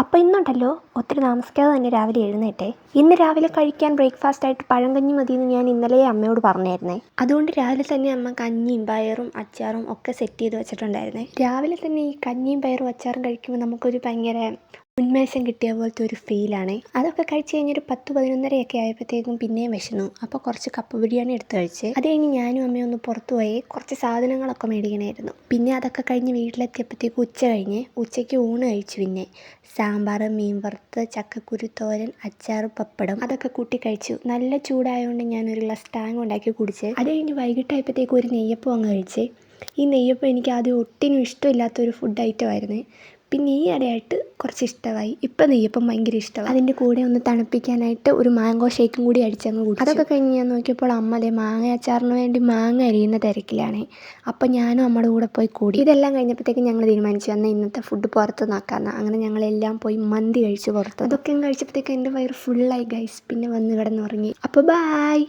അപ്പോൾ ഇന്നുണ്ടല്ലോ ഒത്തിരി താമസിക്കാതെ തന്നെ രാവിലെ എഴുന്നേറ്റേ. ഇന്ന് രാവിലെ കഴിക്കാൻ ബ്രേക്ക്ഫാസ്റ്റായിട്ട് പഴങ്കഞ്ഞി മതിയെന്ന് ഞാൻ ഇന്നലെ അമ്മയോട് പറഞ്ഞായിരുന്നേ. അതുകൊണ്ട് രാവിലെ തന്നെ അമ്മ കഞ്ഞിയും പയറും അച്ചാറും ഒക്കെ സെറ്റ് ചെയ്ത് വെച്ചിട്ടുണ്ടായിരുന്നേ. രാവിലെ തന്നെ ഈ കഞ്ഞിയും പയറും അച്ചാറും കഴിക്കുമ്പോൾ നമുക്കൊരു ഭയങ്കര ഉന്മേഷം കിട്ടിയ പോലത്തെ ഒരു ഫീലാണേ. അതൊക്കെ കഴിച്ച് കഴിഞ്ഞൊരു 10-11:30 ആയപ്പോഴത്തേക്കും പിന്നെയും വിശന്നു. അപ്പോൾ കുറച്ച് കപ്പ ബിരിയാണി എടുത്ത് കഴിച്ച് അത് കഴിഞ്ഞ് ഞാനും അമ്മയും ഒന്ന് പുറത്ത് പോയി കുറച്ച് സാധനങ്ങളൊക്കെ മേടിക്കണമായിരുന്നു. പിന്നെ അതൊക്കെ കഴിഞ്ഞ് വീട്ടിലെത്തിയപ്പോഴത്തേക്കും ഉച്ച കഴിഞ്ഞ് ഉച്ചയ്ക്ക് ഊണ് കഴിച്ചു. പിന്നെ സാമ്പാർ, മീൻ വറുത്ത്, ചക്കക്കുരു തോരൻ, അച്ചാർ, പപ്പടം അതൊക്കെ കൂട്ടി കഴിച്ചു. നല്ല ചൂടായതുകൊണ്ട് ഞാനൊരു ഗ്ലാസ് ടാങ് ഉണ്ടാക്കി കുടിച്ച് അത് കഴിഞ്ഞ് വൈകിട്ടായപ്പോഴത്തേക്കും ഒരു നെയ്യപ്പം അങ്ങ് കഴിച്ച്. ഈ നെയ്യപ്പം എനിക്ക് ആദ്യം ഒട്ടിനും ഇഷ്ടമില്ലാത്തൊരു ഫുഡ് ഐറ്റമായിരുന്നേ. പിന്നെ ഈ ഇടയായിട്ട് കുറച്ച് ഇഷ്ടമായി. ഇപ്പം നെയ്യപ്പം ഭയങ്കര ഇഷ്ടമാണ്. അതിൻ്റെ കൂടെ ഒന്ന് തണുപ്പിക്കാനായിട്ട് ഒരു മാംഗോ ഷേക്കും കൂടി അടിച്ചങ്ങ് കുടിച്ചു. അതൊക്കെ കഴിഞ്ഞ് ഞാൻ നോക്കിയപ്പോൾ അമ്മ മാങ്ങ അച്ചാറിന് വേണ്ടി മാങ്ങ അരിയുന്ന തിരക്കിലാണേ. അപ്പം ഞാനും അമ്മയുടെ കൂടെ പോയി കൂടി. ഇതെല്ലാം കഴിഞ്ഞപ്പോഴത്തേക്കും ഞങ്ങൾ തീരുമാനിച്ചു എന്നാൽ ഇന്നത്തെ ഫുഡ് പുറത്ത് നോക്കാമെന്ന്. അങ്ങനെ ഞങ്ങളെല്ലാം പോയി മന്തി കഴിച്ചു പുറത്ത്. അതൊക്കെ കഴിച്ചപ്പോഴത്തേക്കും എൻ്റെ വയറ് ഫുള്ളായി ഗൈസ്. പിന്നെ വന്ന് കിടന്നുറങ്ങി. അപ്പോൾ ബായ്.